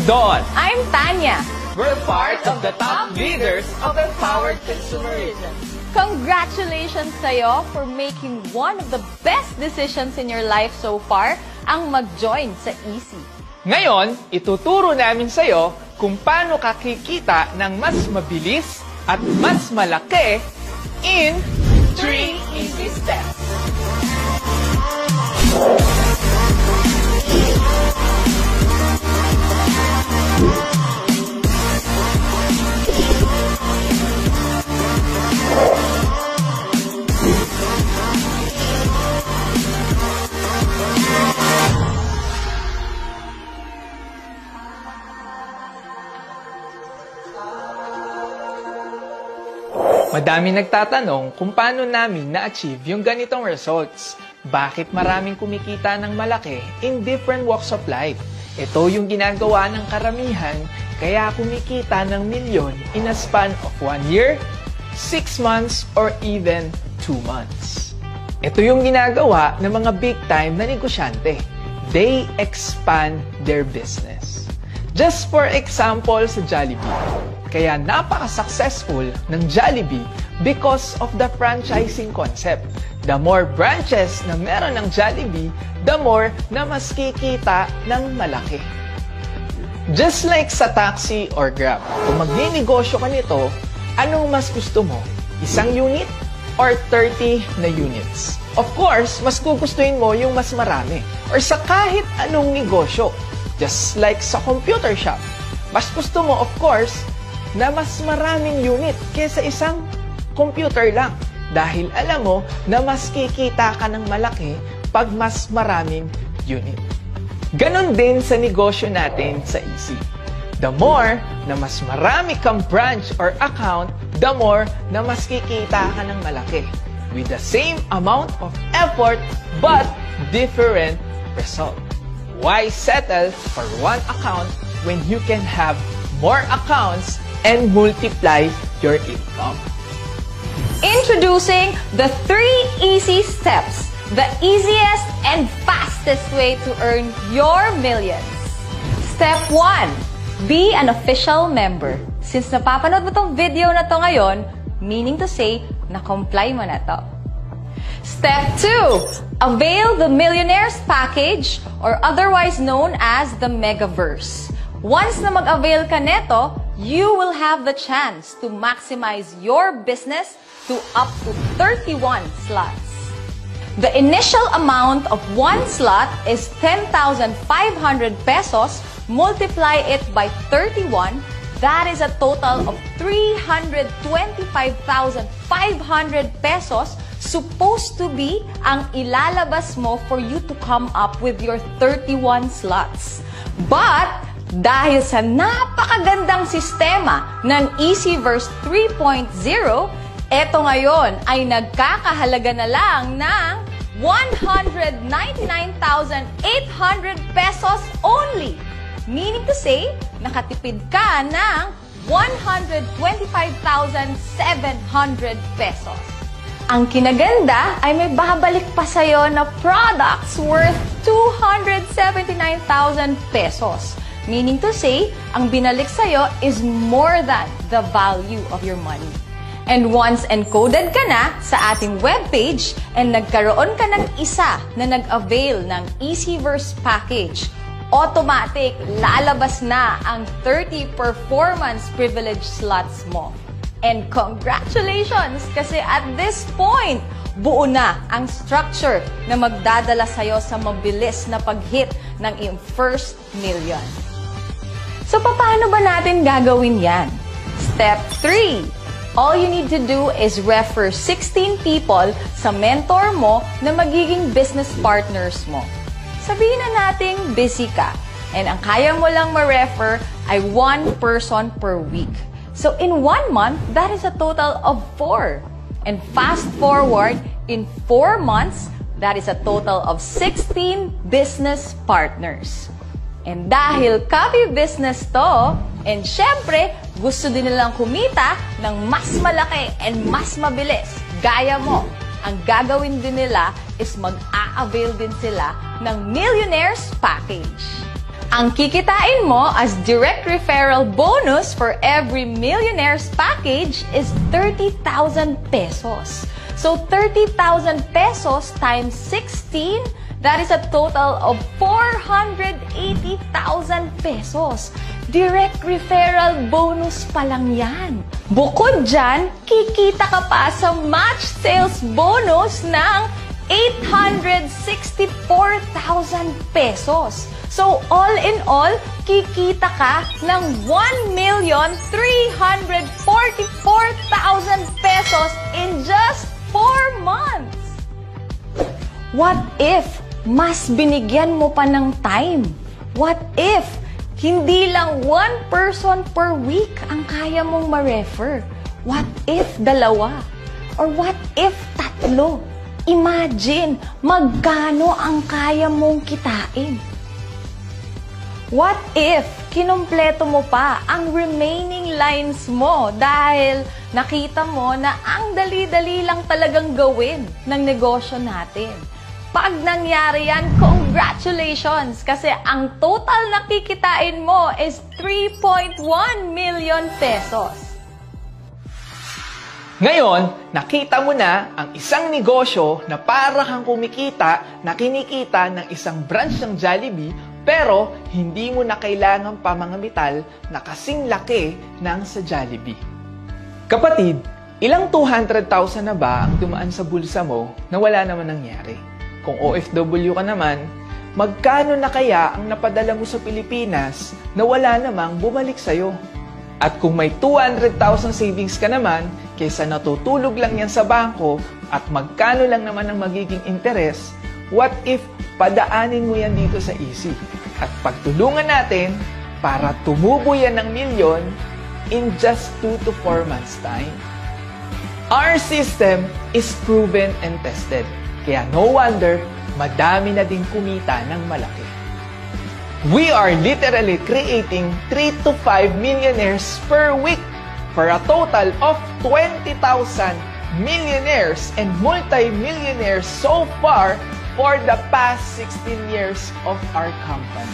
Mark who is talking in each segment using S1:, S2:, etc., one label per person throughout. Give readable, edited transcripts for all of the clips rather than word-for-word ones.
S1: Don.
S2: I'm Tanya.
S1: We're part of the top leaders of empowered consumerism.
S2: Congratulations sa'yo for making one of the best decisions in your life so far, ang mag-join sa Easy.
S1: Ngayon, ituturo namin sa'yo kung paano ka kikita ng mas mabilis at mas malaki in 3 easy steps. Madami nagtatanong kung paano namin na-achieve yung ganitong results. Bakit maraming kumikita ng malaki in different walks of life? Ito yung ginagawa ng karamihan, kaya kumikita ng milyon in a span of 1 year, 6 months, or even 2 months. Ito yung ginagawa ng mga big-time na negosyante. They expand their business. Just for example sa Jollibee. Kaya napaka-successful ng Jollibee because of the franchising concept. The more branches na meron ng Jollibee, the more na mas kikita ng malaki. Just like sa taxi or Grab, kung magninegosyo ka nito, anong mas gusto mo? Isang unit or 30 na units? Of course, mas gugustuhin mo yung mas marami. Or sa kahit anong negosyo. Just like sa computer shop. Mas gusto mo, of course, na mas maraming unit kaysa isang computer lang. Dahil alam mo na mas kikita ka ng malaki pag mas maraming unit. Ganon din sa negosyo natin sa Easy. The more na mas marami kang branch or account, the more na mas kikita ka ng malaki. With the same amount of effort but different result. Why settle for one account when you can have more accounts and multiply your income?
S2: Introducing the 3 easy steps, the easiest and fastest way to earn your millions. Step 1, be an official member. Since napapanood mo tong video na to ngayon, meaning to say, na-comply mo na to. Step 2, avail the Millionaires Package or otherwise known as the Megaverse. Once na mag-avail ka neto, you will have the chance to maximize your business to up to 31 slots. The initial amount of one slot is 10,500 pesos. Multiply it by 31. That is a total of 325,500 pesos supposed to be ang ilalabas mo for you to come up with your 31 slots. But dahil sa napakagandang sistema ng Easyverse 3.0, eto ngayon ay nagkakahalaga na lang ng 199,800 pesos only. Meaning to say, nakatipid ka ng 125,700 pesos. Ang kinaganda ay may babalik pa sa'yo na products worth 279,000 pesos. Meaning to say, ang binalik sa'yo is more than the value of your money. And once encoded ka na sa ating webpage and nagkaroon ka ng isa na nag-avail ng Easyverse package, automatic lalabas na ang 30 performance privilege slots mo. And congratulations! Kasi at this point, buo na ang structure na magdadala sa'yo sa mabilis na pag-hit ng iyong first million. So, paano ba natin gagawin yan? Step 3. All you need to do is refer 16 people sa mentor mo na magiging business partners mo. Sabihin na nating busy ka, and ang kaya mo lang ma-refer ay 1 person per week. So, in 1 month, that is a total of 4. And fast forward, in 4 months, that is a total of 16 business partners. And dahil copy business to, and syempre, gusto din nilang kumita ng mas malaki and mas mabilis, gaya mo, ang gagawin din nila is mag-a-avail din sila ng Millionaires Package. Ang kikitain mo as direct referral bonus for every millionaire's package is 30,000 pesos. So 30,000 pesos times 16, that is a total of 480,000 pesos. Direct referral bonus pa lang yan. Bukod dyan, kikita ka pa sa match sales bonus ng 864,000 pesos. So, all in all, kikita ka ng 1,344,000 pesos in just 4 months. What if mas binigyan mo pa ng time? What if hindi lang 1 person per week ang kaya mong ma-refer? What if 2? Or what if 3? Imagine, magkano ang kaya mong kitain? What if kinumpleto mo pa ang remaining lines mo dahil nakita mo na ang dali-dali lang talagang gawin ng negosyo natin? Pag nangyari yan, congratulations! Kasi ang total na kikitain mo is 3.1 million pesos.
S1: Ngayon, nakita mo na ang isang negosyo na para kang kumikita na kinikita ng isang branch ng Jollibee pero hindi mo na kailangan pa mga metal na kasing laki ng sa Jollibee. Kapatid, ilang 200,000 na ba ang dumaan sa bulsa mo na wala naman nangyari? Kung OFW ka naman, magkano na kaya ang napadala mo sa Pilipinas na wala namang bumalik sa'yo? At kung may 200,000 savings ka naman, kaysa natutulog lang yan sa bangko at magkano lang naman ang magiging interest, what if padaanin mo yan dito sa Easy? At pagtulungan natin para tumubo yan ng milyon in just 2 to 4 months time. Our system is proven and tested. Kaya no wonder, madami na din kumita ng malaki. We are literally creating 3 to 5 millionaires per week for a total of 20,000 millionaires and multi-millionaires so far for the past 16 years of our company.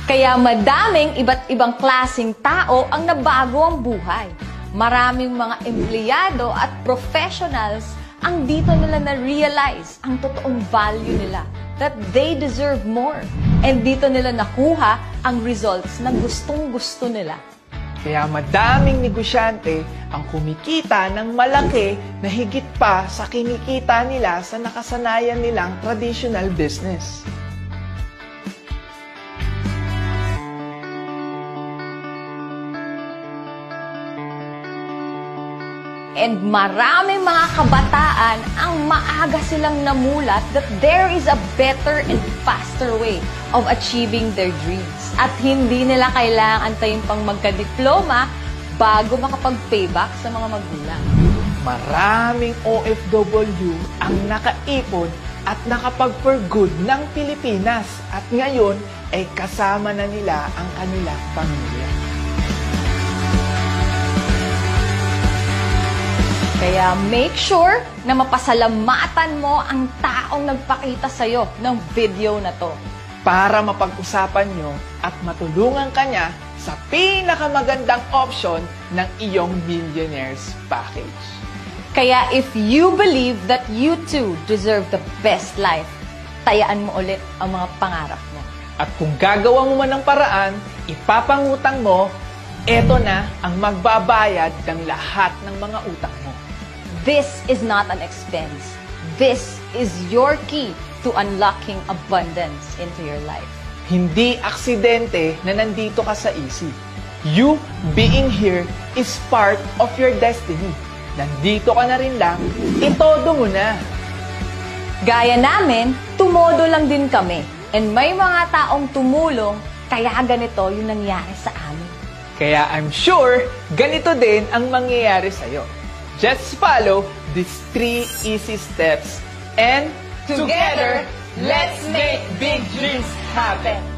S2: Kaya madaming iba't ibang klaseng tao ang nabago ang buhay. Maraming mga empleyado at professionals ang dito nila na-realize ang totoong value nila, that they deserve more. And dito nila nakuha ang results na gustong-gusto nila.
S1: Kaya madaming negosyante ang kumikita ng malaki na higit pa sa kinikita nila sa nakasanayan nilang traditional business.
S2: And maraming mga kabataan ang maaga silang namulat that there is a better and faster way of achieving their dreams. At hindi nila kailangan antayin pang magka-diploma bago makapag-payback sa mga magulang.
S1: Maraming OFW ang nakaipon at nakapag-for-good ng Pilipinas at ngayon ay kasama na nila ang kanilang pamilya.
S2: Kaya make sure na mapasalamatan mo ang taong nagpakita sa'yo ng video na to.
S1: Para mapag-usapan nyo at matulungan ka niya sa pinakamagandang option ng iyong Millionaires Package.
S2: Kaya if you believe that you too deserve the best life, tayaan mo ulit ang mga pangarap mo.
S1: At kung gagawa mo man ng paraan, ipapangutang mo, eto na ang magbabayad ng lahat ng mga utang mo.
S2: This is not an expense. This is your key to unlocking abundance into your life.
S1: Hindi aksidente na nandito ka sa Easy. You being here is part of your destiny. Nandito ka na rin lang, itodo mo na.
S2: Gaya namin, tumodo lang din kami. And may mga taong tumulong, kaya ganito yung nangyari sa amin.
S1: Kaya I'm sure, ganito din ang mangyayari sa'yo. Just follow these 3 easy steps and
S2: Together, let's make big dreams happen!